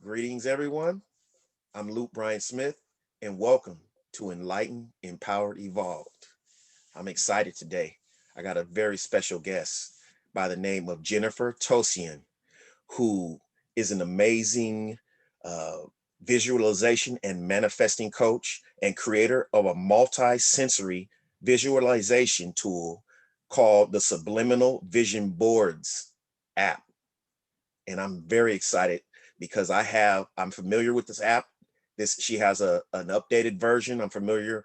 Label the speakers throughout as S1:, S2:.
S1: Greetings, everyone. I'm Loot Bryon Smith, and welcome to Enlightened Empowered Evolved. I'm excited today. I got a very special guest by the name of Jennifer Tosian, who is an amazing uh, visualization and manifesting coach and creator of a multi-sensory visualization tool called the Subliminal Vision Boards app. And I'm very excited because I'm familiar with this app. She has an updated version. I'm familiar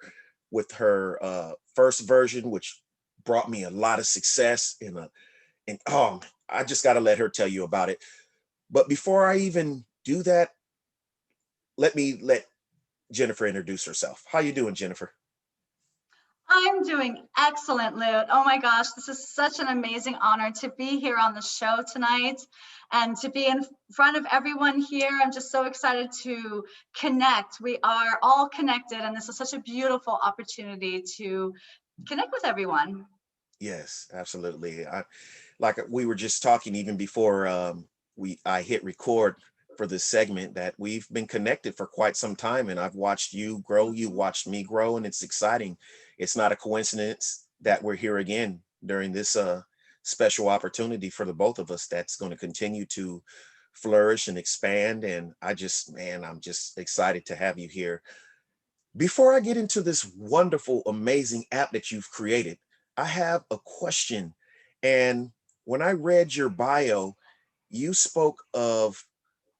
S1: with her first version, which brought me a lot of success and I just got to let her tell you about it. But before I even do that, let Jennifer introduce herself. How you doing, Jennifer?
S2: I'm doing excellent, Loot. Oh my gosh, this is such an amazing honor to be here on the show tonight and to be in front of everyone here. I'm just so excited to connect. We are all connected, and this is such a beautiful opportunity to connect with everyone.
S1: Yes, absolutely. Like we were just talking even before I hit record for this segment, that we've been connected for quite some time, and I've watched you grow, you watched me grow, and it's exciting. It's not a coincidence that we're here again during this special opportunity for the both of us that's going to continue to flourish and expand. And I'm just excited to have you here. Before I get into this wonderful, amazing app that you've created, I have a question. And when I read your bio, you spoke of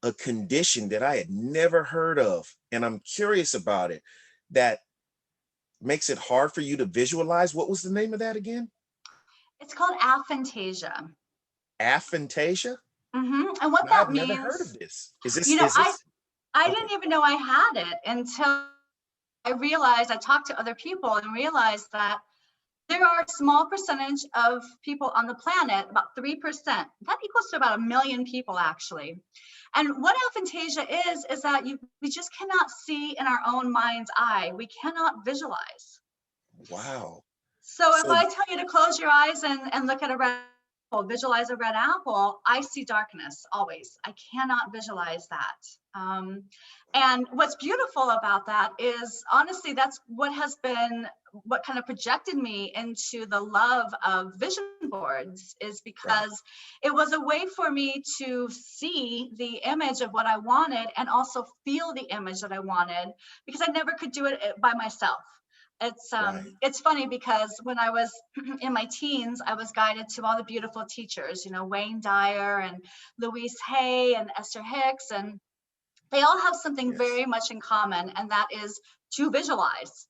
S1: a condition that I had never heard of, and I'm curious about it, that makes it hard for you to visualize. What was the name of that again?
S2: It's called aphantasia.
S1: Aphantasia?
S2: And what
S1: And
S2: that
S1: I've never heard of
S2: means,
S1: this. Is this
S2: you know,
S1: is
S2: I
S1: this
S2: I
S1: okay?
S2: didn't even know I had it until I realized I talked to other people and realized that there are a small percentage of people on the planet, about 3%. That equals to about 1 million people, actually. And what aphantasia is that we just cannot see in our own mind's eye. We cannot visualize.
S1: Wow.
S2: So if
S1: So
S2: I tell you to close your eyes and look at a red apple, visualize a red apple, I see darkness always. I cannot visualize that. And what's beautiful about that is, honestly, that's what kind of projected me into the love of vision boards, is
S1: right,
S2: because it was a way for me to see the image of what I wanted and also feel the image that I wanted, because I never could do it by myself.
S1: right.
S2: It's funny because when I was in my teens, I was guided to all the beautiful teachers, Wayne Dyer and Louise Hay and Esther Hicks, and they all have something
S1: Yes.
S2: very much in common, and that is to visualize.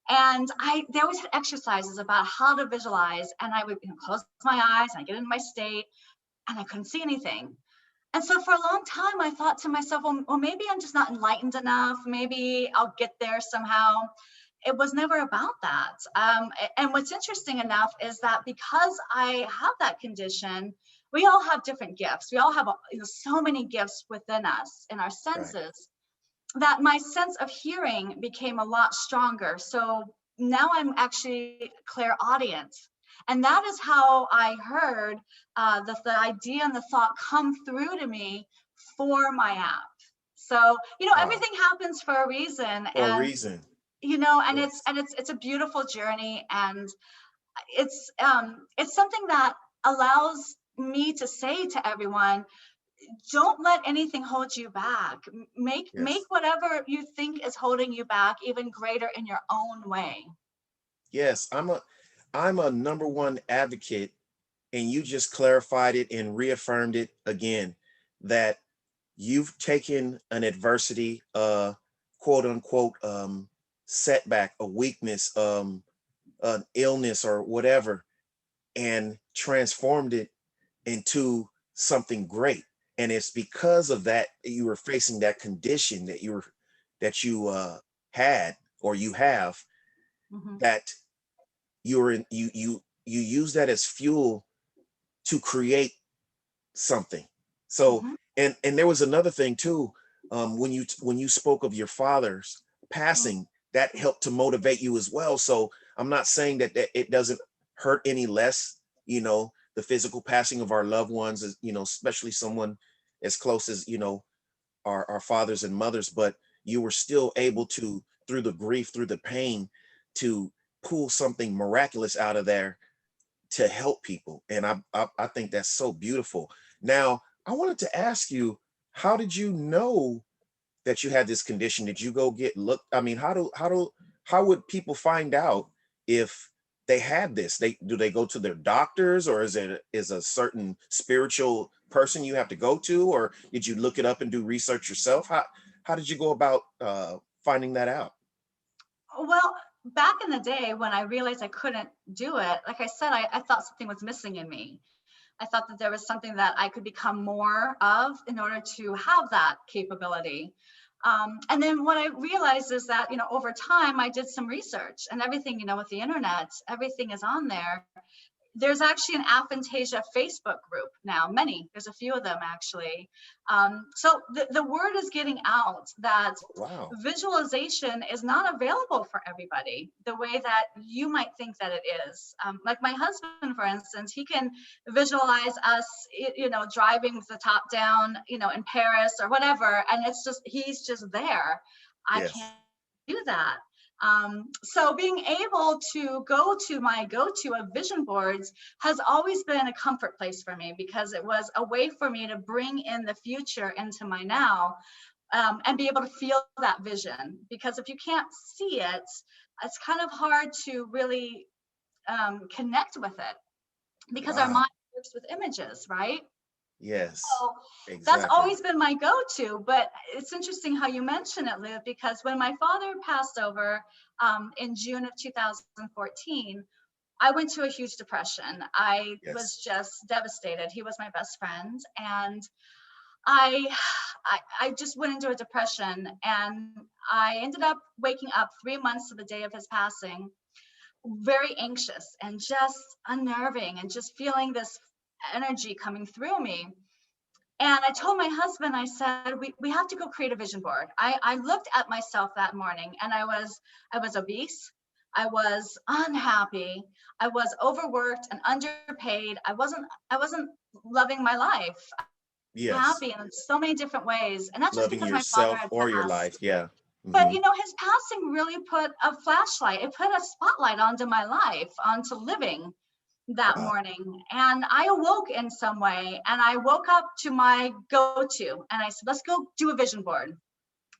S2: And they always had exercises about how to visualize, and I would close my eyes and I get into my state, and I couldn't see anything. And so for a long time, I thought to myself, well, maybe I'm just not enlightened enough. Maybe I'll get there somehow. It was never about that. And what's interesting enough is that because I have that condition, we all have different gifts. We all have so many gifts within us in our
S1: Right.
S2: senses, that my sense of hearing became a lot stronger. So now I'm actually clairaudient. And that is how I heard the idea and the thought come through to me for my app. So,
S1: Wow.
S2: everything happens for a reason.
S1: For a
S2: And
S1: reason.
S2: and it's
S1: Yes.
S2: and it's it's a beautiful journey, and it's something that allows me to say to everyone, don't let anything hold you back. Make
S1: Yes.
S2: whatever you think is holding you back even greater in your own way.
S1: Yes. I'm a number one advocate, and you just clarified it and reaffirmed it again, that you've taken an adversity, quote unquote, setback, a weakness, an illness or whatever, and transformed it into something great. And it's because of that you were facing that condition that you had, or you have,
S2: Mhm.
S1: that you're in you use that as fuel to create something. So,
S2: Mhm.
S1: and there was another thing too, when you spoke of your father's
S2: Mhm.
S1: passing, that helped to motivate you as well. So I'm not saying that it doesn't hurt any less, the physical passing of our loved ones, is, especially someone as close as, our fathers and mothers, but you were still able to, through the grief, through the pain, to pull something miraculous out of there to help people. And I think that's so beautiful. Now, I wanted to ask you, how did you know that you had this condition? Did you go get looked? I mean, how would people find out if they had this? Do they go to their doctors, or is a certain spiritual person you have to go to, or did you look it up and do research yourself? How did you go about finding that out?
S2: Well, back in the day when I realized I couldn't do it, like I said, I thought something was missing in me. I thought that there was something that I could become more of in order to have that capability. And then what I realized is that, over time, I did some research, and everything, with the internet, everything is on there. There's actually an Aphantasia Facebook group now, there's a few of them actually. So the word is getting out that
S1: Wow.
S2: visualization is not available for everybody the way that you might think that it is. Like my husband, for instance, he can visualize us, driving with the top down, in Paris or whatever. And he's just there. I
S1: Yes.
S2: can't do that. So being able to go to my go-to of vision boards has always been a comfort place for me, because it was a way for me to bring in the future into my now, and be able to feel that vision. Because if you can't see it, it's kind of hard to really connect with it, because our
S1: Wow.
S2: mind works with images, right?
S1: Yes.
S2: So that's
S1: Exactly.
S2: always been my go-to. But it's interesting how you mention it, Liv, because when my father passed over in June of 2014, I went to a huge depression. I was
S1: Yes.
S2: just devastated. He was my best friend, and I, I just went into a depression, and I ended up waking up 3 months to the day of his passing, very anxious and just unnerving, and just feeling this energy coming through me. And I told my husband, I said, we have to go create a vision board. I looked at myself that morning, and I was obese. I was unhappy. I was overworked and underpaid. I wasn't loving my life.
S1: Yes.
S2: Happy in so many different ways. And that's just
S1: Loving
S2: because my father
S1: yourself
S2: had
S1: or your life.
S2: passed.
S1: Yeah.
S2: But
S1: Hmm.
S2: his passing really put a flashlight, it put a spotlight onto my life, onto living that
S1: Wow.
S2: morning. And I awoke in some way, and I woke up to my go-to, and I said, let's go do a vision board.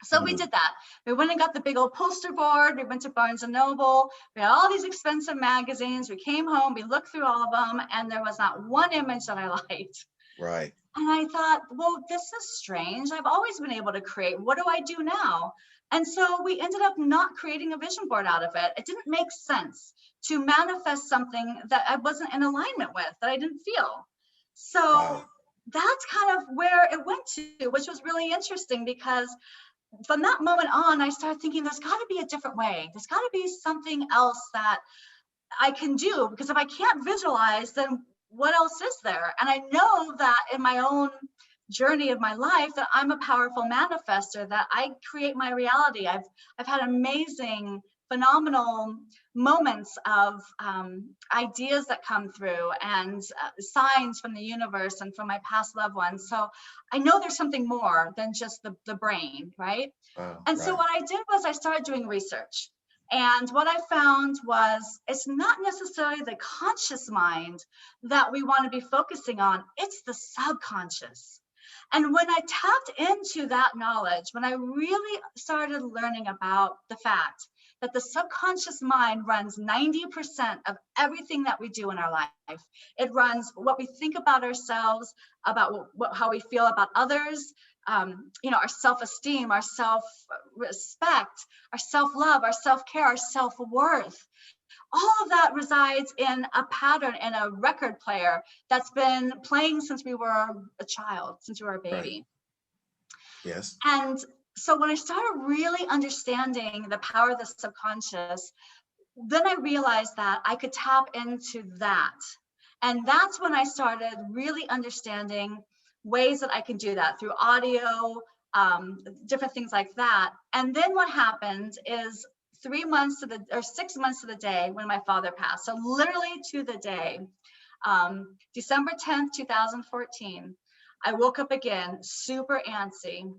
S2: So we
S1: Mm.
S2: did that. We went and got the big old poster board. We went to Barnes and Noble. We had all these expensive magazines. We came home, we looked through all of them, and there was not one image that I liked.
S1: Right.
S2: And I thought, well, this is strange. I've always been able to create. What do I do now? And so we ended up not creating a vision board out of it. It didn't make sense to manifest something that I wasn't in alignment with, that I didn't feel. So
S1: Wow.
S2: that's kind of where it went to, which was really interesting, because from that moment on, I started thinking there's got to be a different way. There's got to be something else that I can do, because if I can't visualize, then what else is there? And I know that in my own journey of my life, that I'm a powerful manifester, that I create my reality. I've had amazing, phenomenal moments of ideas that come through, and signs from the universe and from my past loved ones. So I know there's something more than just the brain, right?
S1: Wow.
S2: And so
S1: Right.
S2: what I did was I started doing research. And what I found was it's not necessarily the conscious mind that we want to be focusing on, it's the subconscious. And when I tapped into that knowledge, when I really started learning about the fact that the subconscious mind runs 90% of everything that we do in our life, it runs what we think about ourselves, about how we feel about others, our self-esteem, our self-respect, our self-love, our self-care, our self-worth. All of that resides in a pattern, in a record player that's been playing since we were a child, since we were a
S1: Right.
S2: baby.
S1: Yes.
S2: And so when I started really understanding the power of the subconscious, then I realized that I could tap into that. And that's when I started really understanding ways that I can do that through audio, different things like that. And then what happened is 6 months to the day when my father passed. So literally to the day, December 10th, 2014, I woke up again, super antsy.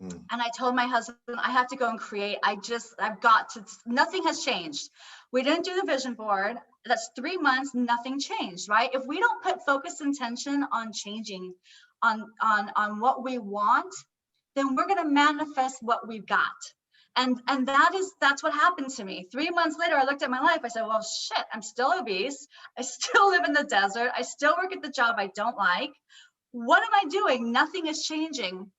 S1: Mm.
S2: And I told my husband, I have to go and create. I've got to, nothing has changed. We didn't do the vision board. That's 3 months, nothing changed, right? If we don't put focused intention on changing, on what we want, then we're going to manifest what we've got. And that's what happened to me. 3 months later, I looked at my life. I said, well, shit, I'm still obese. I still live in the desert. I still work at the job I don't like. What am I doing? Nothing is changing.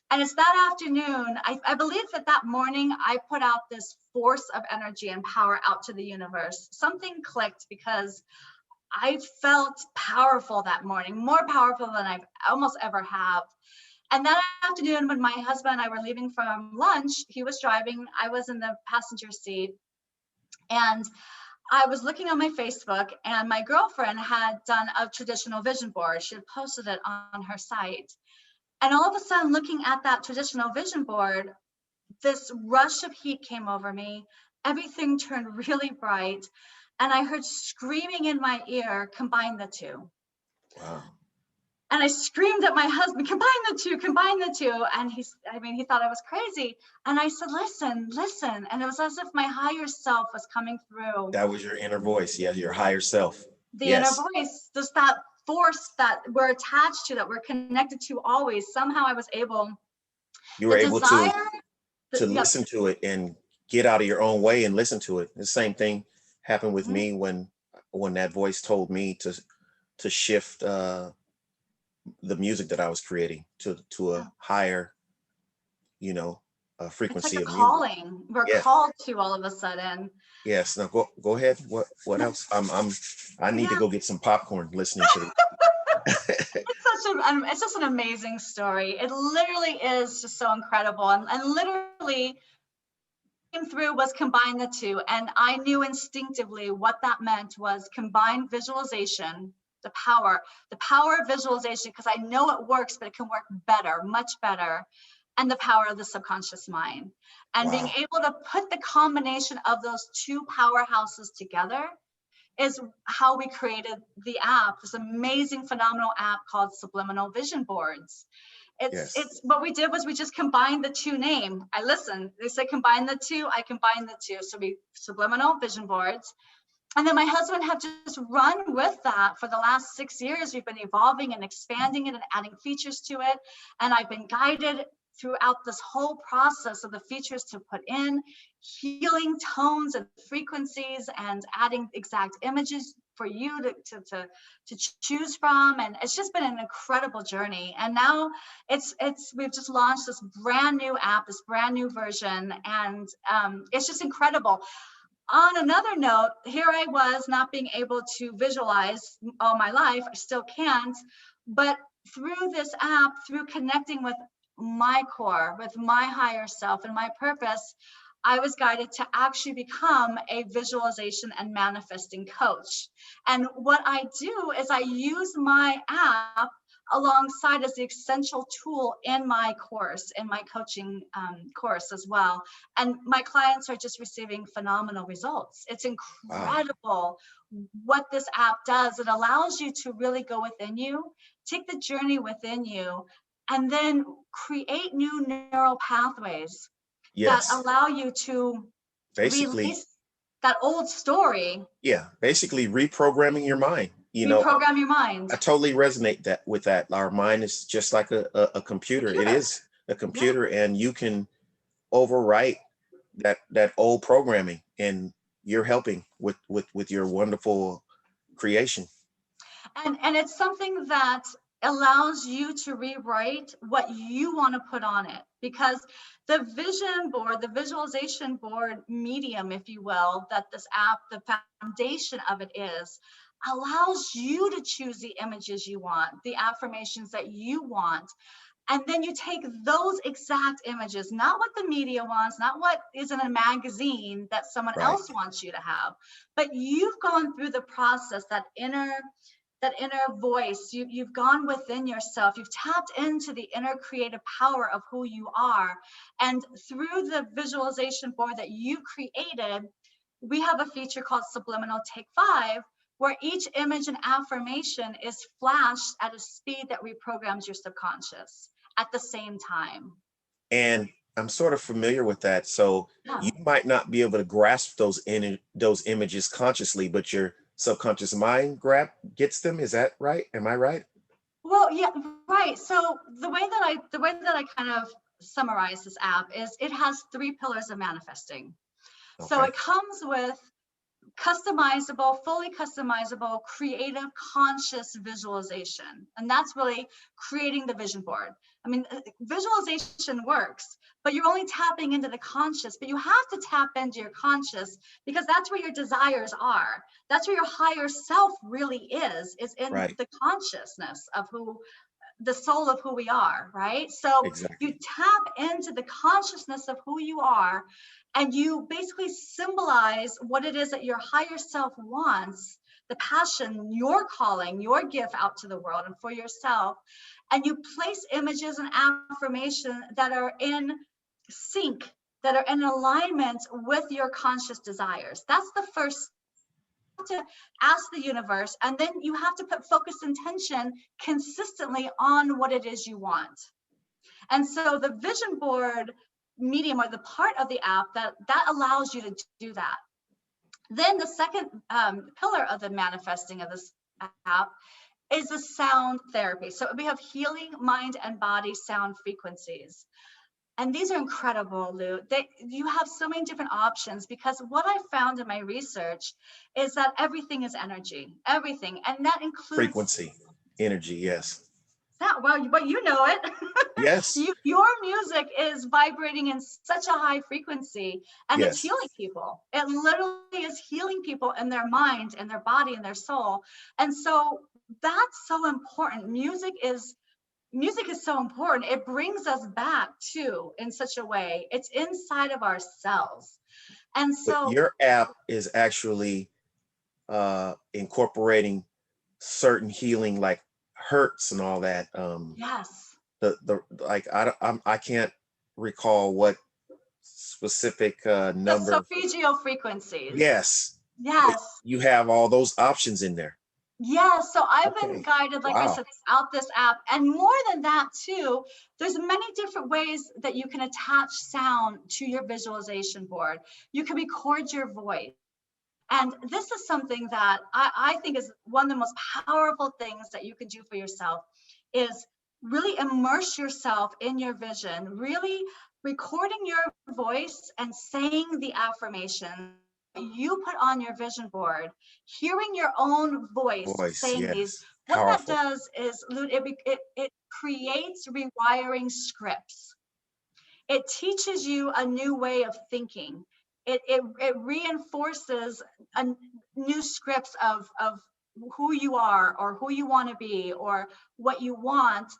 S2: And it's that afternoon, I believe that morning I put out this force of energy and power out to the universe. Something clicked because I felt powerful that morning, more powerful than I've almost ever have. And that afternoon, when my husband and I were leaving from lunch, he was driving, I was in the passenger seat. And I was looking on my Facebook, and my girlfriend had done a traditional vision board. She had posted it on her site. And all of a sudden, looking at that traditional vision board, this rush of heat came over me. Everything turned really bright. And I heard screaming in my ear, combine the two.
S1: Wow.
S2: And I screamed at my husband, combine the two, combine the two. And he thought I was crazy. And I said, listen. And it was as if my higher self was coming through.
S1: That was your inner voice. Yeah, your higher self.
S2: The inner
S1: Yes.
S2: voice, just that force that we're attached to, that we're connected to always. Somehow I was able,
S1: You were
S2: the
S1: able
S2: desire,
S1: to
S2: yep.
S1: listen to it and get out of your own way and listen to it. The same thing happened with me when that voice told me to shift the music that I was creating to a higher,
S2: It's like
S1: frequency
S2: a
S1: of music.
S2: calling. We're
S1: Yes.
S2: called to all of a sudden.
S1: Yes. Now go ahead. What else? I need to
S2: Yeah,
S1: go get some popcorn listening to the
S2: it's just an amazing story. It literally is just so incredible. And literally came through was combine the two. And I knew instinctively what that meant was combine visualization, the power of visualization, because I know it works, but it can work better, much better. And the power of the subconscious mind. And being
S1: wow.
S2: able to put the combination of those two powerhouses together is how we created the app, this amazing, phenomenal app called Subliminal Vision Boards.
S1: Yes.
S2: It's what we did was we just combined the two name. I listened. They said combine the two. I combined the two. So we Subliminal Vision Boards. And then my husband had just run with that for the last 6 years. We've been evolving and expanding it and adding features to it. And I've been guided throughout this whole process of the features to put in, healing tones and frequencies, and adding exact images for you to choose from. And it's just been an incredible journey. And now we've just launched this brand new app, this brand new version, and it's just incredible. On another note, here I was not being able to visualize all my life. I still can't, but through this app, through connecting with my core, with my higher self and my purpose, I was guided to actually become a visualization and manifesting coach. And what I do is I use my app alongside as the essential tool in my course, in my coaching course as well. And my clients are just receiving phenomenal results. It's
S1: Wow.
S2: incredible what this app does. It allows you to really go within you, take the journey within you, and then create new neural pathways that
S1: Yes.
S2: allow you to
S1: Basically,
S2: release that old story,
S1: yeah. Basically reprogramming your mind.
S2: reprogram your mind.
S1: I totally resonate with that. Our mind is just like a computer. It
S2: Computer.
S1: is a
S2: Yeah.
S1: computer, and you can overwrite that old programming, and you're helping with your wonderful creation.
S2: And it's something that allows you to rewrite what you want to put on it, because the vision board, the visualization board medium, if you will, that this app, the foundation of it is, allows you to choose the images you want, the affirmations that you want. And then you take those exact images, not what the media wants, not what is in a magazine that someone
S1: Right.
S2: else wants you to have, but you've gone through the process, that inner voice. You've gone within yourself. You've tapped into the inner creative power of who you are. And through the visualization board that you created, we have a feature called Subliminal Take 5, where each image and affirmation is flashed at a speed that reprograms your subconscious at the same time.
S1: And I'm sort of familiar with that. So
S2: Yeah.
S1: you might not be able to grasp those images consciously, but your subconscious mind gets them. Is that right? Am I right?
S2: Well, yeah, right. So the way that I kind of summarize this app is it has three pillars of manifesting. So
S1: Okay.
S2: it comes with customizable, fully customizable, creative, conscious visualization. And that's really creating the vision board. I mean, visualization works, but you're only tapping into the conscious, but you have to tap into your conscious because that's where your desires are. That's where your higher self really is in
S1: Right.
S2: the consciousness of who the soul of who we are, right? So you
S1: Exactly.
S2: tap into the consciousness of who you are, and you basically symbolize what it is that your higher self wants, the passion, your calling, your gift out to the world and for yourself. And you place images and affirmation that are in sync, that are in alignment with your conscious desires. That's the first to ask the universe, and then you have to put focused intention consistently on what it is you want. And so the vision board medium, or the part of the app that allows you to do that. Then the second pillar of the manifesting of this app is the sound therapy. So we have healing mind and body sound frequencies. And these are incredible, Lou. You have so many different options, because what I found in my research is that everything is energy, everything. And that includes
S1: Frequency, energy. Yes.
S2: that. Well, but you know it.
S1: Yes.
S2: Your music is vibrating in such a high frequency, and it's
S1: Yes.
S2: healing people. It literally is healing people in their mind and their body and their soul. And so that's so important. Music is so important. It brings us back too in such a way. It's inside of ourselves. And
S1: But
S2: so,
S1: your app is actually incorporating certain healing, like hertz and all that.
S2: yes,
S1: The like I can't recall what specific
S2: the
S1: number.
S2: solfeggio frequencies.
S1: Yes, but
S2: Yes.
S1: you have all those options in there.
S2: Yes. So I've been
S1: Okay.
S2: guided, like I
S1: Wow.
S2: said, out this app. And more than that, too, there's many different ways that you can attach sound to your visualization board. You can record your voice. And this is something that I think is one of the most powerful things that you can do for yourself, is really immerse yourself in your vision, really recording your voice and saying the affirmation you put on your vision board, hearing your own voice
S1: Voice.
S2: saying these.
S1: Yes.
S2: What that
S1: Powerful.
S2: does is, it creates rewiring scripts. It teaches you a new way of thinking. It reinforces a new scripts of who you are, or who you want to be, or what you want.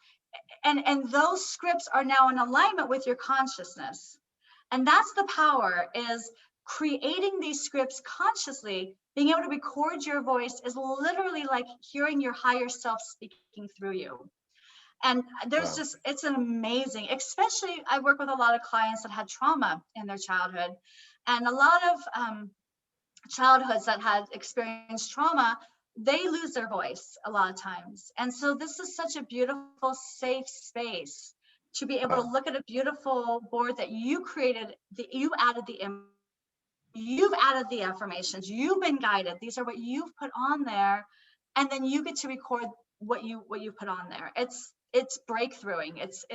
S2: And those scripts are now in alignment with your consciousness. And that's the power, is creating these scripts consciously. Being able to record your voice is literally like hearing your higher self speaking through you. And there's
S1: Wow.
S2: just, it's an amazing, especially I work with a lot of clients that had trauma in their childhood, and a lot of childhoods that had experienced trauma, they lose their voice a lot of times. And so this is such a beautiful, safe space to be able to
S1: Wow.
S2: look at a beautiful board that you created, that you added the image, you've added the affirmations, you've been guided. These are what you've put on there, and then you get to record what you put on there. It's breakthroughing. It's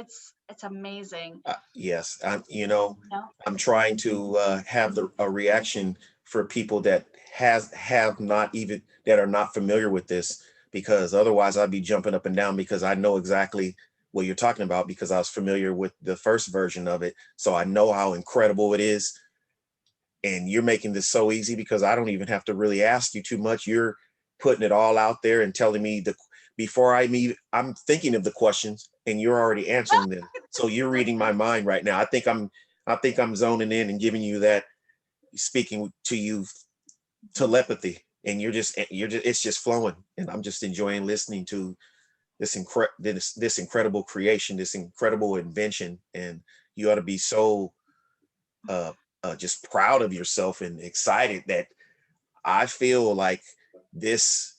S2: amazing.
S1: Yes.
S2: You know?
S1: I'm trying to have a reaction for people that have not even that are not familiar with this, because otherwise I'd be jumping up and down, because I know exactly what you're talking about, because I was familiar with the first version of it. So I know how incredible it is. And you're making this so easy, because I don't even have to really ask you too much. You're putting it all out there and telling me before I'm thinking of the questions and you're already answering them. So you're reading my mind right now. I think I'm zoning in and giving you that, speaking to you telepathy, and you're just it's just flowing, and I'm just enjoying listening to this incredible creation, this incredible invention. And you ought to be so uh, just proud of yourself and excited that I feel like this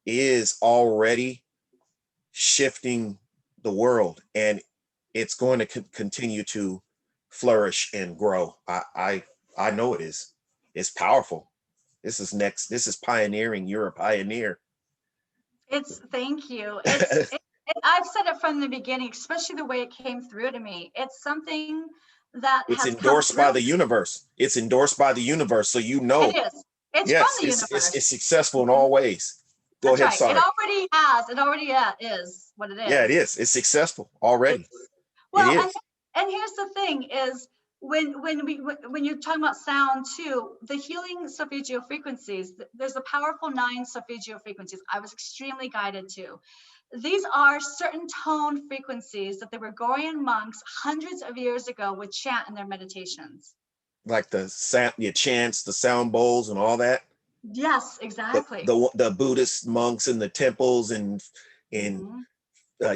S1: is already shifting the world, and it's going to continue to flourish and grow. I know it is. It's powerful. This is next. This is pioneering. You're a pioneer.
S2: Thank you. I've said it from the beginning, especially the way it came through to me. It's something that
S1: It's
S2: has come
S1: endorsed by
S2: through.
S1: the universe. It's endorsed by the universe. So you
S2: It
S1: know,
S2: is. It's from
S1: yes,
S2: the
S1: it's
S2: universe.
S1: successful in
S2: Mhm.
S1: all ways. Go
S2: That's
S1: ahead.
S2: right. It
S1: Sorry.
S2: already has. It already is what it
S1: Yeah, it
S2: is.
S1: is. It's successful already.
S2: It's
S1: It
S2: well,
S1: is.
S2: and here's the thing: is when you're talking about sound too, the healing solfeggio frequencies. There's the powerful 9 solfeggio frequencies. I was extremely guided to. These are certain tone frequencies that the Gregorian monks hundreds of years ago would chant in their meditations.
S1: Like the sound, your chants, the sound bowls, and all that.
S2: Yes,
S1: The
S2: exactly.
S1: the Buddhist monks in the temples and
S2: Mhm.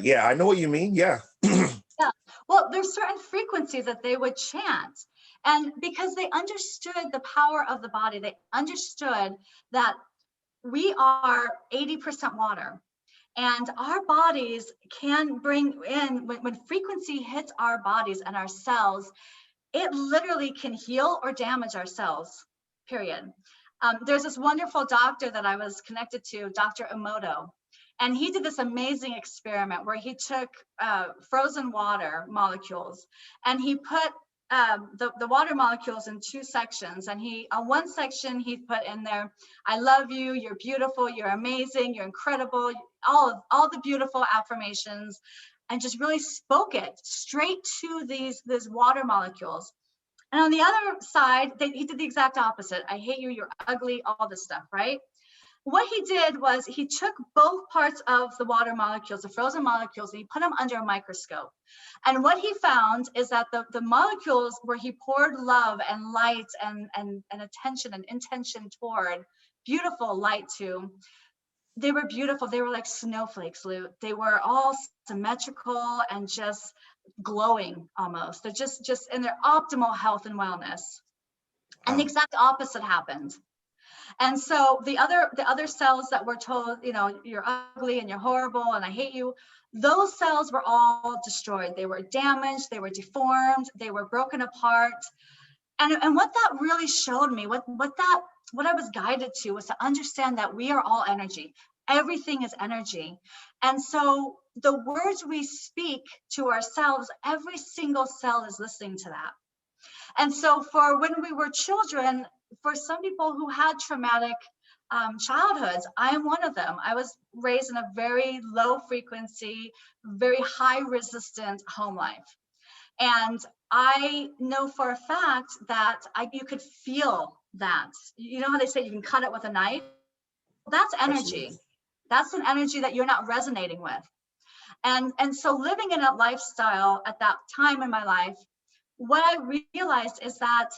S1: yeah, I know what you mean. Yeah.
S2: Yeah. Well, there's certain frequencies that they would chant. And because they understood the power of the body, they understood that we are 80% water. And our bodies can bring in, when frequency hits our bodies and our cells, it literally can heal or damage our cells, period. There's this wonderful doctor that I was connected to, Dr. Emoto, and he did this amazing experiment where he took frozen water molecules and he put the water molecules in 2 sections. And he, on one section, he put in there, "I love you, you're beautiful, you're amazing, you're incredible," all the beautiful affirmations, and just really spoke it straight to these water molecules. And on the other side, he did the exact opposite. "I hate you, you're ugly," all this stuff, right? What he did was he took both parts of the water molecules, the frozen molecules, and he put them under a microscope. And what he found is that the molecules where he poured love and light and attention and intention toward, beautiful light to, they were beautiful. They were like snowflakes, Lou. They were all symmetrical and just glowing almost. They're just in their optimal health and wellness. And the
S1: Wow.
S2: exact opposite happened. And so the other cells that were told, "You're ugly and you're horrible and I hate you," those cells were all destroyed. They were damaged, they were deformed, they were broken apart. And what that really showed me, what I was guided to, was to understand that we are all energy. Everything is energy. And so the words we speak to ourselves, every single cell is listening to that. And so for when we were children, for some people who had traumatic childhoods, I am one of them. I was raised in a very low frequency, very high resistant home life. And I know for a fact that you could feel that. You know how they say you can cut it with a knife? That's
S1: Absolutely.
S2: energy. That's an energy that you're not resonating with. And so living in a lifestyle at that time in my life, what I realized is that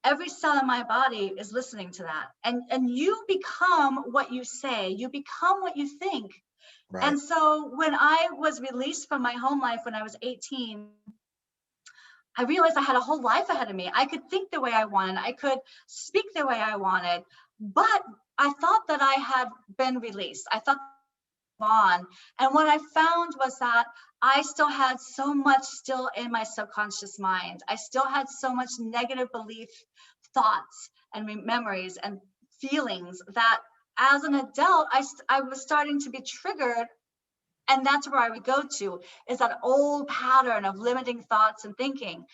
S2: every cell in my body is listening to that. And you become what you say, you become what you think.
S1: Right.
S2: And so when I was released from my home life when I was 18, I realized I had a whole life ahead of me. I could think the way I wanted, I could speak the way I wanted, but I thought that I had been released. I thought on. And what I found was that I still had so much still in my subconscious mind. I still had so much negative belief, thoughts, and memories and feelings that as an adult, I was starting to be triggered. And that's where I would go to, is that old pattern of limiting thoughts and thinking.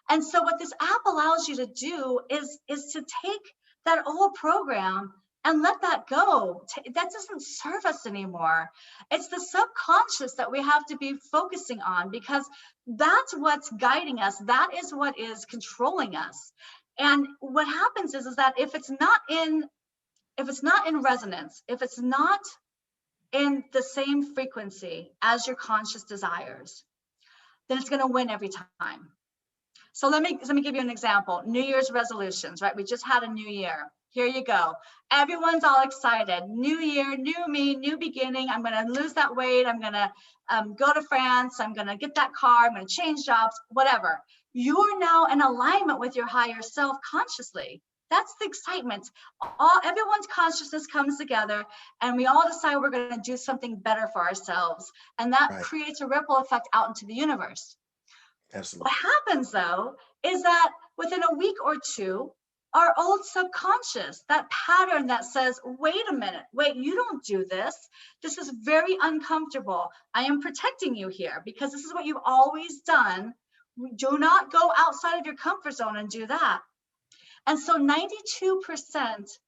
S2: And so what this app allows you to do is to take that old program and let that go. That doesn't serve us anymore. It's the subconscious that we have to be focusing on, because that's what's guiding us. That is what is controlling us. And what happens is that if it's not in resonance, if it's not in the same frequency as your conscious desires, then it's going to win every time. So let me give you an example. New Year's resolutions, right? We just had a new year. Here you go. Everyone's all excited. New year, new me, new beginning. I'm going to lose that weight. I'm going to go to France. I'm going to get that car. I'm going to change jobs, whatever. You're now in alignment with your higher self consciously. That's the excitement. Everyone's consciousness comes together and we all decide we're going to do something better for ourselves. And that
S1: Right.
S2: creates a ripple effect out into the universe.
S1: Absolutely.
S2: What happens though is that within a week or two, our old subconscious, that pattern that says, wait a minute, wait, you don't do this. This is very uncomfortable. I am protecting you here because this is what you've always done. Do not go outside of your comfort zone and do that. And so 92%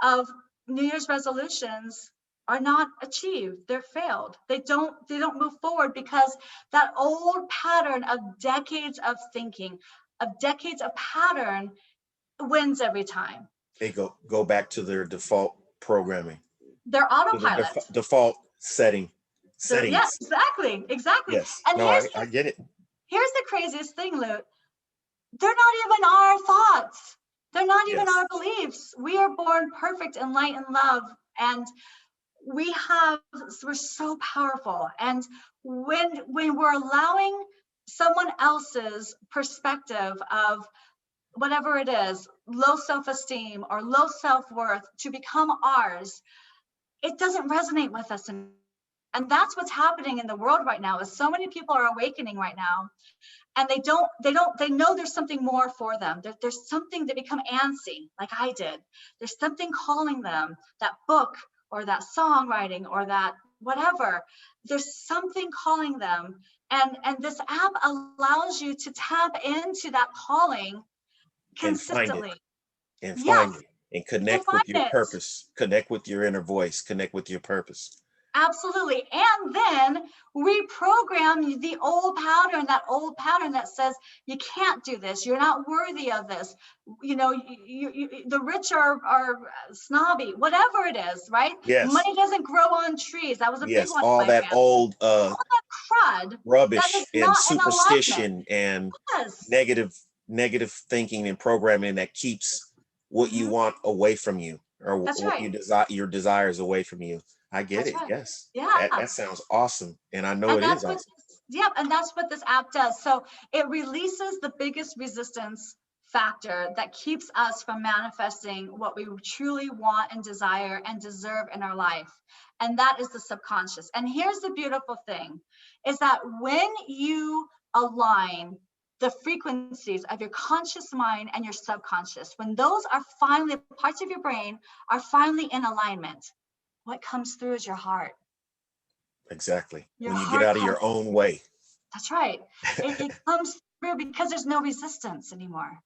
S2: of New Year's resolutions are not achieved. They're failed. They don't move forward because that old pattern of decades of thinking, of decades of pattern wins every time.
S1: They go back to their default programming,
S2: They're
S1: to the
S2: autopilot.
S1: default
S2: Yeah,
S1: settings.
S2: exactly.
S1: Yes.
S2: And
S1: No, I get it.
S2: here's the craziest thing, Loot. They're not even our thoughts. They're not even
S1: Yes.
S2: our beliefs. We are born perfect in light and love. And we're so powerful. And when we're allowing someone else's perspective of whatever it is, low self-esteem or low self-worth, to become ours, it doesn't resonate with us. And that's what's happening in the world right now, is so many people are awakening right now, and they know there's something more for them. There's something, they become antsy, like I did. There's something calling them, that book or that songwriting or that whatever. There's something calling them. And this app allows you to tap into that calling
S1: And find it.
S2: consistently.
S1: And
S2: Yes,
S1: find it. And
S2: to
S1: connect
S2: find
S1: with your
S2: it.
S1: purpose. Connect with your inner voice. Connect with your purpose.
S2: Absolutely. And then reprogram the old pattern, that says you can't do this, you're not worthy of this, the rich are snobby, whatever it is, right?
S1: Yes.
S2: Money doesn't grow on trees. That was a big
S1: Yes.
S2: one in
S1: All
S2: my
S1: that
S2: family.
S1: old
S2: All that crud that is
S1: rubbish and
S2: not in alignment.
S1: superstition and
S2: Yes.
S1: negative thinking and programming that keeps what you
S2: Mhm.
S1: want away from you, or
S2: That's
S1: what
S2: right.
S1: you desire, your desires away from you. I get
S2: That's
S1: it.
S2: right.
S1: Yes.
S2: Yeah.
S1: That sounds awesome. And I know
S2: And
S1: it is
S2: that's what
S1: awesome.
S2: and that's what this app does. So it releases the biggest resistance factor that keeps us from manifesting what we truly want and desire and deserve in our life. And that is the subconscious. And here's the beautiful thing, is that when you align the frequencies of your conscious mind and your subconscious, when those are finally, parts of your brain are finally in alignment, what comes through is your heart.
S1: Exactly.
S2: Your
S1: When you get
S2: heart
S1: out of
S2: comes.
S1: your own way.
S2: That's right. It comes through because there's no resistance anymore.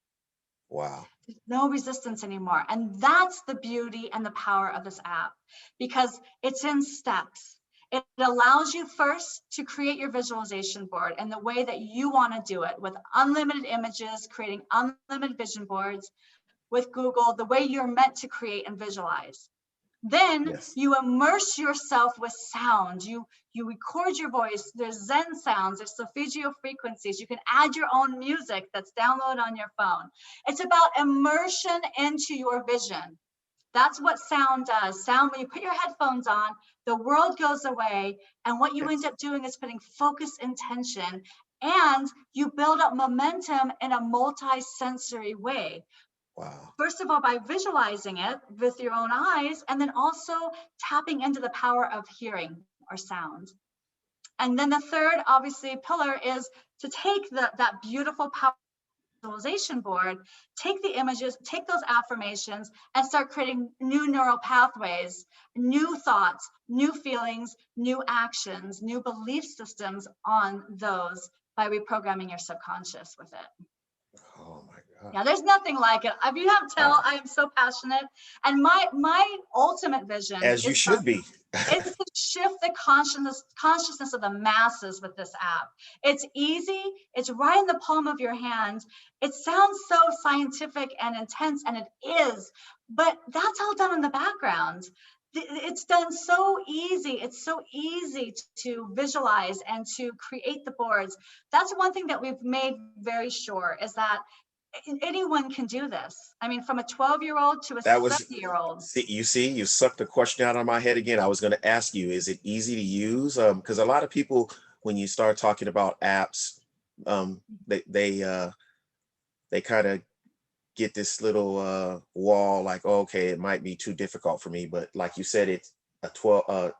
S1: Wow.
S2: There's no resistance anymore. And that's the beauty and the power of this app, because it's in steps. It allows you first to create your visualization board in the way that you want to do it, with unlimited images, creating unlimited vision boards with Google, the way you're meant to create and visualize. Then
S1: Yes.
S2: you immerse yourself with sound. You record your voice. There's Zen sounds, there's solfeggio frequencies. You can add your own music that's downloaded on your phone. It's about immersion into your vision. That's what sound does. Sound, when you put your headphones on, the world goes away. And what you end
S1: Yes.
S2: up doing is putting focus, intention, and you build up momentum in a multi-sensory way.
S1: Wow.
S2: First of all, by visualizing it with your own eyes, and then also tapping into the power of hearing or sound. And then the third, obviously, pillar is to take that beautiful power visualization board, take the images, take those affirmations, and start creating new neural pathways, new thoughts, new feelings, new actions, new belief systems on those, by reprogramming your subconscious with it.
S1: Oh my God.
S2: Yeah, there's nothing like it. If you have to tell,
S1: Wow.
S2: I am so passionate. And my ultimate vision
S1: As you
S2: is
S1: should be.
S2: to shift the consciousness of the masses with this app. It's easy. It's right in the palm of your hand. It sounds so scientific and intense, and it is, but that's all done in the background. It's done so easy. It's so easy to visualize and to create the boards. That's one thing that we've made very sure, is that anyone can do this. I mean, from a 12-year-old to a
S1: That was,
S2: 70-year-old.
S1: you sucked the question out of my head again. I was going to ask you, is it easy to use? Because a lot of people, when you start talking about apps, they kind of get this little wall, like, oh, okay, it might be too difficult for me. But like you said, it's a 12,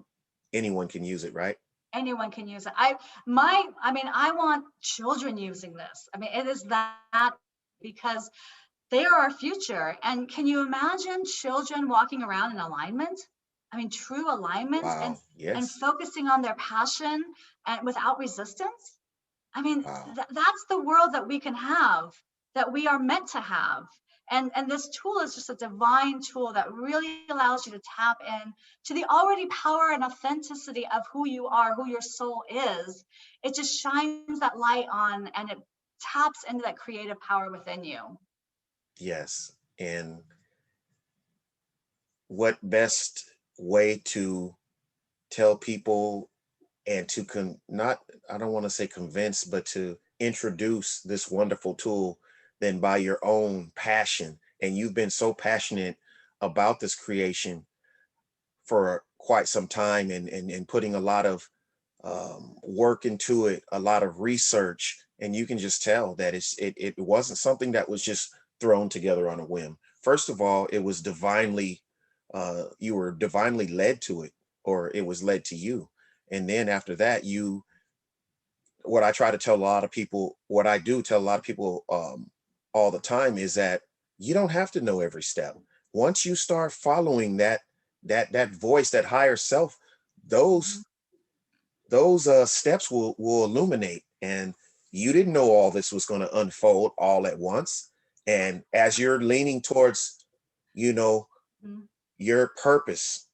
S1: anyone can use it, right?
S2: Anyone can use it. I mean, I want children using this. I mean, it is that because they are our future. And can you imagine children walking around in alignment? I mean, true alignment
S1: Wow.
S2: and
S1: Yes.
S2: focusing on their passion and without resistance. I mean,
S1: Wow.
S2: that's the world that we can have, that we are meant to have. And this tool is just a divine tool that really allows you to tap in to the already power and authenticity of who you are, who your soul is. It just shines that light on and it taps into that creative power within you.
S1: Yes. And what best way to tell people and to not, I don't want to say convince, but to introduce this wonderful tool than by your own passion. And you've been so passionate about this creation for quite some time, and putting a lot of work into it, a lot of research, and you can just tell that it wasn't something that was just thrown together on a whim. First of all, it was divinely, you were divinely led to it, or it was led to you. And then after that, what I try to tell a lot of people, what I do tell a lot of people all the time is that you don't have to know every step. Once you start following that voice, that higher self,
S2: Mhm.
S1: those steps will illuminate. And you didn't know all this was going to unfold all at once. And as you're leaning towards, you know,
S2: Mhm.
S1: your purpose,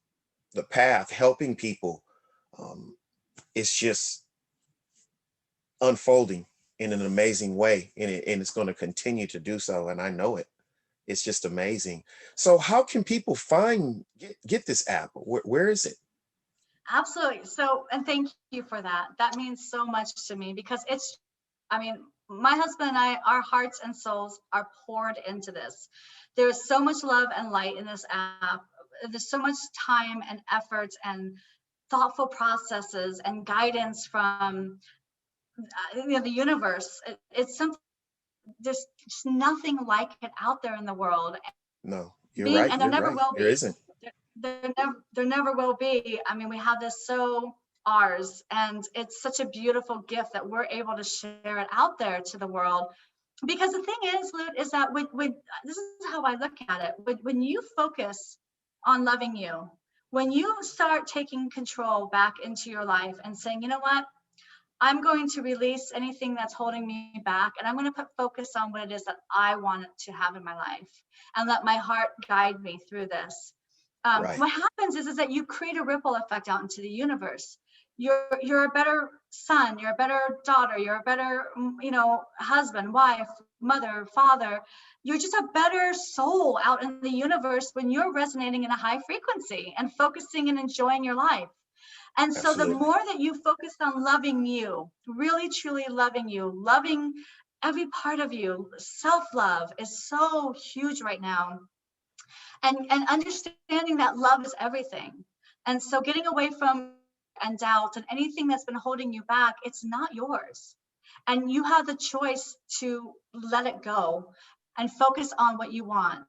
S1: the path, helping people, um, it's just unfolding in an amazing way, and it's going to continue to do so, and I know it. It's just amazing. So how can people get this app? Where is it?
S2: Absolutely. So, and thank you for that. That means so much to me because I mean, my husband and I, our hearts and souls are poured into this. There's so much love and light in this app. There's so much time and effort and thoughtful processes and guidance from the universe. It's something, there's just nothing like it out there in the world.
S1: No, you're
S2: Being,
S1: right.
S2: and there
S1: You're
S2: never
S1: right.
S2: will
S1: There
S2: be.
S1: isn't.
S2: There never will be. I mean, we have this so ours, and it's such a beautiful gift that we're able to share it out there to the world. Because the thing is, Lute, is that when this is how I look at it. When you focus on loving you, when you start taking control back into your life and saying, you know what, I'm going to release anything that's holding me back, and I'm going to put focus on what it is that I want to have in my life and let my heart guide me through this.
S1: Right.
S2: What happens is that you create a ripple effect out into the universe. You're a better son, you're a better daughter, you're a better, husband, wife, mother, father. You're just a better soul out in the universe when you're resonating in a high frequency and focusing and enjoying your life. And so the
S1: Absolutely.
S2: more that you focus on loving you, really truly loving you, loving every part of you, self-love is so huge right now. And understanding that love is everything. And so getting away from and doubt and anything that's been holding you back, it's not yours. And you have the choice to let it go and focus on what you want.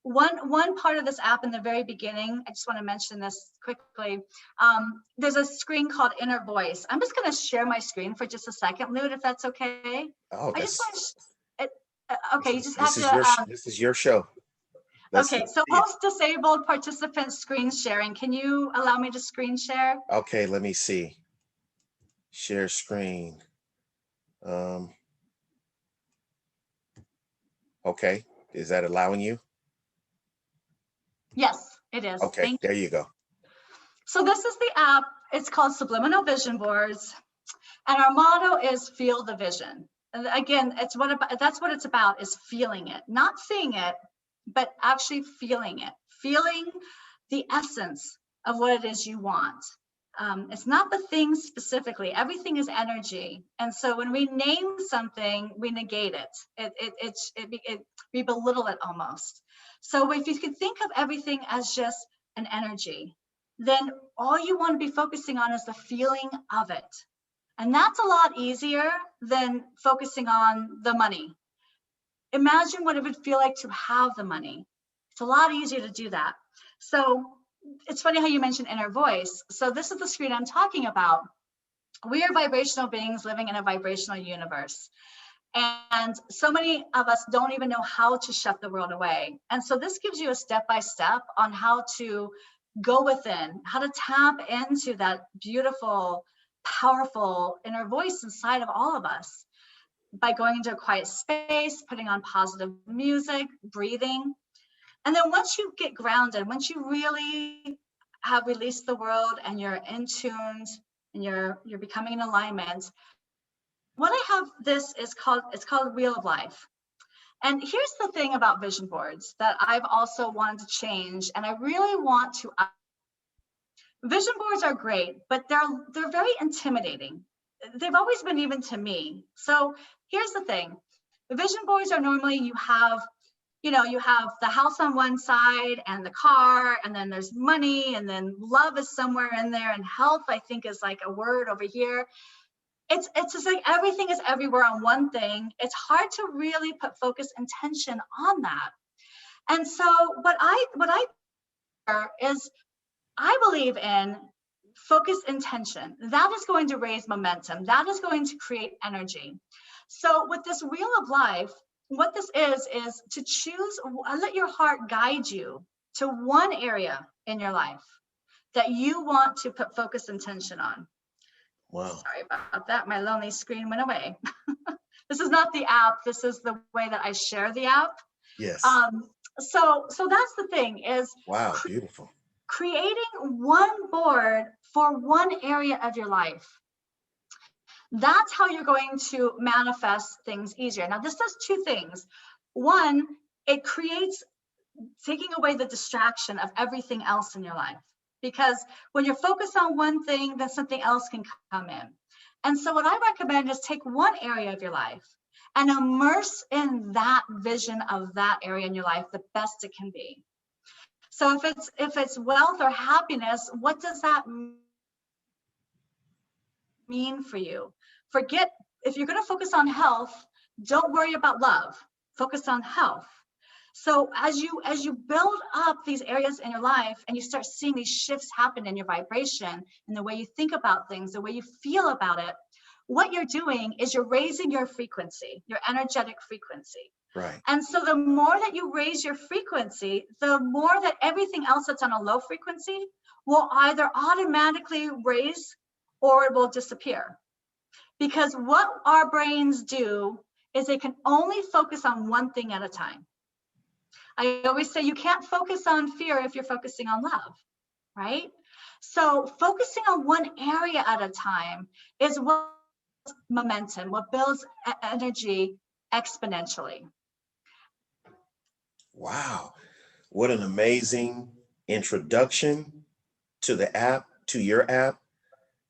S2: One part of this app in the very beginning, I just want to mention this quickly. There's a screen called Inner Voice. I'm just going to share my screen for just a second, Lute, if that's okay.
S1: Oh,
S2: I just want
S1: that's
S2: to. Okay, you just have
S1: this is
S2: to.
S1: your this is your show. Let's
S2: Okay, so
S1: see it.
S2: host disabled participant screen sharing. Can you allow me to screen share?
S1: Okay, let me see. Share screen. Um, okay. Is that allowing you?
S2: Yes, it is.
S1: Okay,
S2: Thank
S1: there
S2: you.
S1: you go.
S2: So this is the app. It's called Subliminal Vision Boards, and our motto is feel the vision. And again, that's what it's about, is feeling it, not seeing it, but actually feeling it, feeling the essence of what it is you want. It's not the thing specifically. Everything is energy, and so when we name something, we negate it. We belittle it almost. So if you could think of everything as just an energy, then all you want to be focusing on is the feeling of it. And that's a lot easier than focusing on the money. Imagine what it would feel like to have the money. It's a lot easier to do that. So it's funny how you mentioned inner voice. So this is the screen I'm talking about. We are vibrational beings living in a vibrational universe. And so many of us don't even know how to shut the world away. And so this gives you a step-by-step on how to go within, how to tap into that beautiful, powerful inner voice inside of all of us by going into a quiet space, putting on positive music, breathing. And then once you get grounded, once you really have released the world and you're in tuned and you're becoming in alignment, what I have this is called, it's called Wheel of Life. And here's the thing about vision boards that I've also wanted to change, and I really want to. Vision boards are great, but they're very intimidating. They've always been, even to me. So here's the thing: the vision boards are normally, you have, you have the house on one side and the car, and then there's money, and then love is somewhere in there, and health, I think, is like a word over here. It's just like everything is everywhere on one thing. It's hard to really put focus and tension on that. And so what I is, I believe in focus intention. That is going to raise momentum. That is going to create energy. So with this Wheel of Life, what this is to choose, let your heart guide you to one area in your life that you want to put focus intention on.
S1: Wow.
S2: Sorry about that. My lonely screen went away. This is not the app. This is the way that I share the app.
S1: Yes.
S2: So that's the thing is,
S1: wow, beautiful.
S2: Creating one board for one area of your life. That's how you're going to manifest things easier. Now, this does two things. One, it creates taking away the distraction of everything else in your life. Because when you're focused on one thing, then something else can come in. And so what I recommend is take one area of your life and immerse in that vision of that area in your life the best it can be. So if it's wealth or happiness, what does that mean for you? Forget, if you're going to focus on health, don't worry about love. Focus on health. So as you build up these areas in your life and you start seeing these shifts happen in your vibration and the way you think about things, the way you feel about it, what you're doing is you're raising your frequency, your energetic frequency.
S1: Right.
S2: And so the more that you raise your frequency, the more that everything else that's on a low frequency will either automatically raise or it will disappear. Because what our brains do is they can only focus on one thing at a time. I always say you can't focus on fear if you're focusing on love, right? So focusing on one area at a time is what builds momentum, what builds energy exponentially.
S1: Wow. What an amazing introduction to the app, to your app.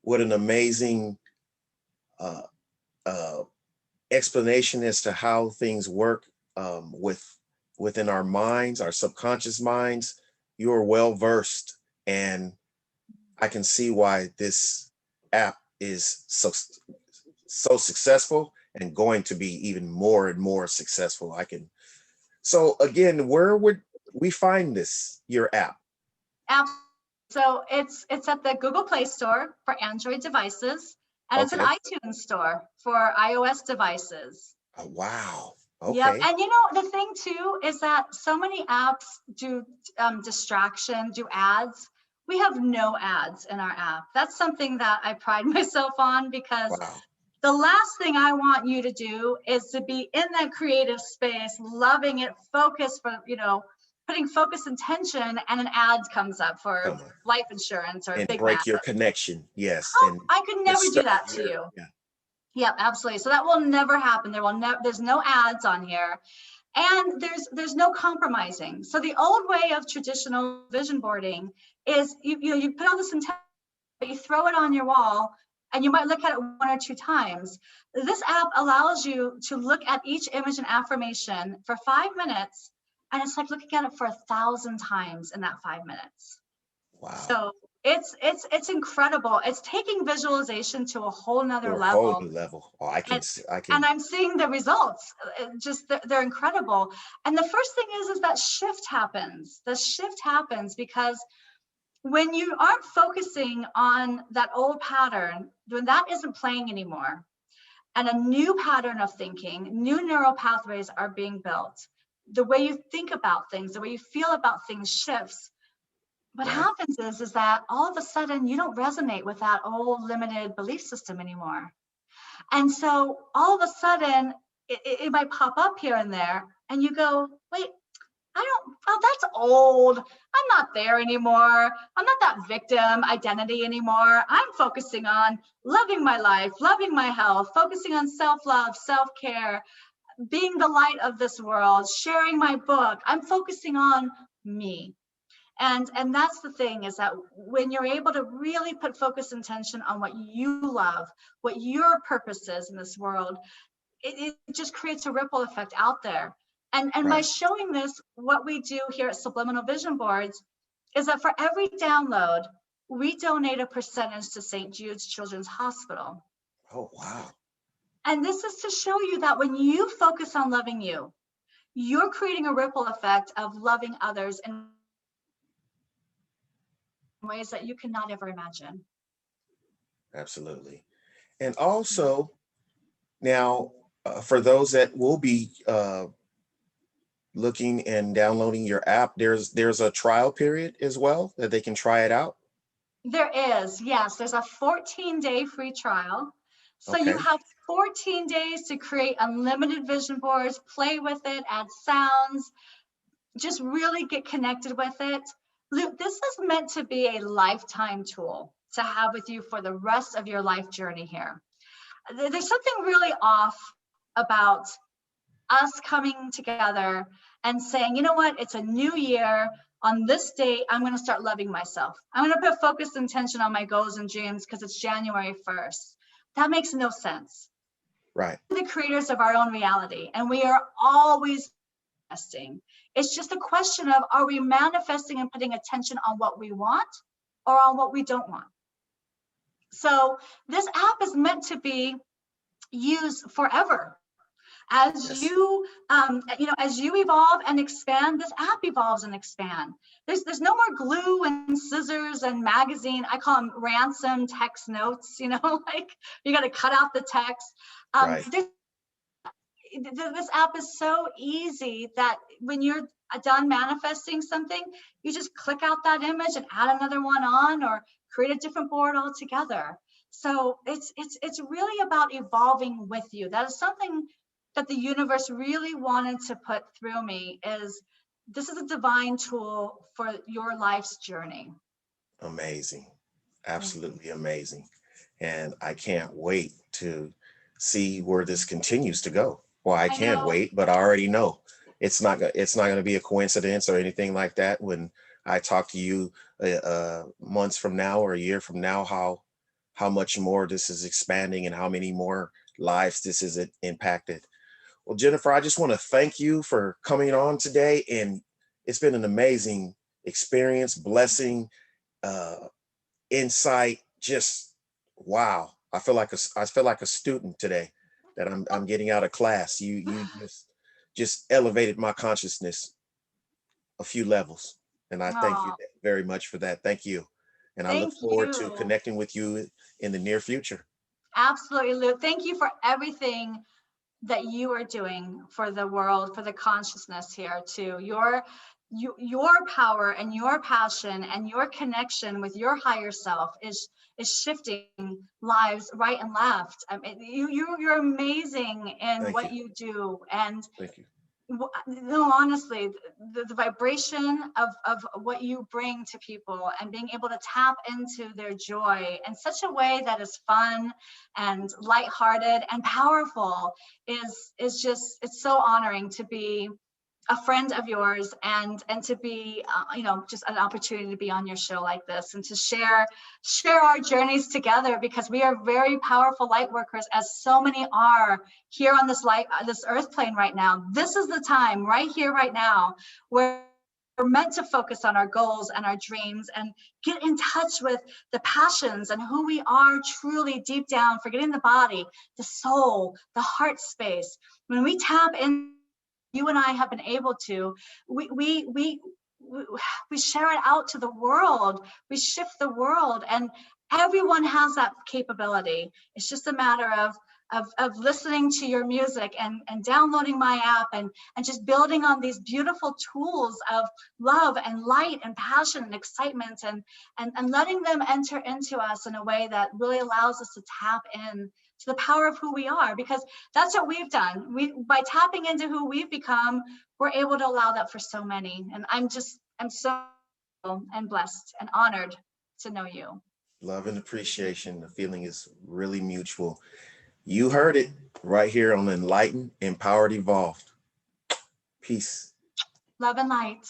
S1: What an amazing explanation as to how things work within our minds, our subconscious minds. You are well versed, and I can see why this app is so successful and going to be even more and more successful. So again, where would we find this, your app?
S2: So it's at the Google Play Store for Android devices, and it's an iTunes store for iOS devices.
S1: Oh, wow. Okay.
S2: Yep. And the thing too is that so many apps do distraction, do ads. We have no ads in our app. That's something that I pride myself on, because the last thing I want you to do is to be in that creative space, loving it, focus for, putting focus and tension, and an ad comes up for life insurance or
S1: and
S2: big
S1: break
S2: massive.
S1: your connection. Yes.
S2: Oh,
S1: and
S2: I could never do that to you.
S1: Yeah.
S2: Yep, absolutely. So that will never happen. There's no ads on here, and there's no compromising. So the old way of traditional vision boarding is you put all this intent, but you throw it on your wall, and you might look at it one or two times. This app allows you to look at each image and affirmation for 5 minutes, and it's like looking at it for 1,000 times in that 5 minutes.
S1: Wow.
S2: So it's incredible. It's taking visualization to a whole nother level.
S1: A whole new level. Oh, I can.
S2: And I'm seeing the results. They're incredible. And the first thing is that shift happens. The shift happens because when you aren't focusing on that old pattern, when that isn't playing anymore, and a new pattern of thinking, new neural pathways are being built, the way you think about things, the way you feel about things shifts. What
S1: Right.
S2: happens is that all of a sudden you don't resonate with that old limited belief system anymore. And so all of a sudden it might pop up here and there, and you go, wait, oh, that's old. I'm not there anymore. I'm not that victim identity anymore. I'm focusing on loving my life, loving my health, focusing on self-love, self-care, being the light of this world, sharing my book. I'm focusing on me. And that's the thing, is that when you're able to really put focus and attention on what you love, what your purpose is in this world, it just creates a ripple effect out there. And by
S1: Right.
S2: showing this, what we do here at Subliminal Vision Boards is that for every download, we donate a percentage to St. Jude's Children's Hospital.
S1: Oh, wow.
S2: And this is to show you that when you focus on loving you, you're creating a ripple effect of loving others in ways that you cannot ever imagine.
S1: Absolutely. And also, now, for those that will be looking and downloading your app, there's a trial period as well that they can try it out.
S2: There is, yes, there's a 14-day free trial. So you
S1: Okay.
S2: have 14 days to create unlimited vision boards, play with it, add sounds, just really get connected with it. Luke, this is meant to be a lifetime tool to have with you for the rest of your life journey here. There's something really off about us coming together and saying, you know what, it's a new year. On this date, I'm going to start loving myself. I'm going to put focused intention on my goals and dreams because it's January 1st. That makes no sense.
S1: Right.
S2: We're the creators of our own reality, and we are always manifesting. It's just a question of, are we manifesting and putting attention on what we want or on what we don't want? So this app is meant to be used forever. As
S1: Yes.
S2: as you evolve and expand, this app evolves and expand. There's no more glue and scissors and magazine. I call them ransom text notes. Like you got to cut out the text.
S1: Right.
S2: This app is so easy that when you're done manifesting something, you just click out that image and add another one on, or create a different board altogether. So it's really about evolving with you. That is something that the universe really wanted to put through me, is this is a divine tool for your life's journey.
S1: Amazing.
S2: Thank you.
S1: Absolutely amazing. And I can't wait to see where this continues to go. Well, I
S2: I
S1: can't
S2: know.
S1: wait, but I already know it's not going to be a coincidence or anything like that when I talk to you months from now or a year from now, how much more this is expanding and how many more lives this has impacted. Well, Jennifer, I just want to thank you for coming on today, and it's been an amazing experience, blessing, uh, insight. Just wow! I feel like a student today that I'm getting out of class. You just elevated my consciousness a few levels, and I thank you
S2: Oh,
S1: very much for that. Thank you, and I look
S2: thank
S1: forward to
S2: you.
S1: connecting with you in the near future.
S2: Absolutely, Luke. Thank you for everything that you are doing for the world, for the consciousness here too. Your power and your passion and your connection with your higher self is shifting lives right and left. I mean, you're amazing in
S1: Thank you.
S2: what you do. And
S1: Thank you.
S2: no, honestly, the vibration of what you bring to people and being able to tap into their joy in such a way that is fun and lighthearted and powerful is just, it's so honoring to be a friend of yours, and to be just an opportunity to be on your show like this and to share our journeys together, because we are very powerful light workers, as so many are here on this earth plane right now. This is the time right here right now where we're meant to focus on our goals and our dreams and get in touch with the passions and who we are truly deep down, forgetting the body, the soul, the heart space. When we tap in, you and I have been able to, we we share it out to the world. We shift the world, and everyone has that capability. It's just a matter of listening to your music and downloading my app and just building on these beautiful tools of love and light and passion and excitement and letting them enter into us in a way that really allows us to tap in to the power of who we are, because that's what we've done. By tapping into who we've become, we're able to allow that for so many. And I'm so and blessed and honored to know you.
S1: Love and appreciation. The feeling is really mutual. You heard it right here on Enlightened, Empowered, Evolved. Peace.
S2: Love and light.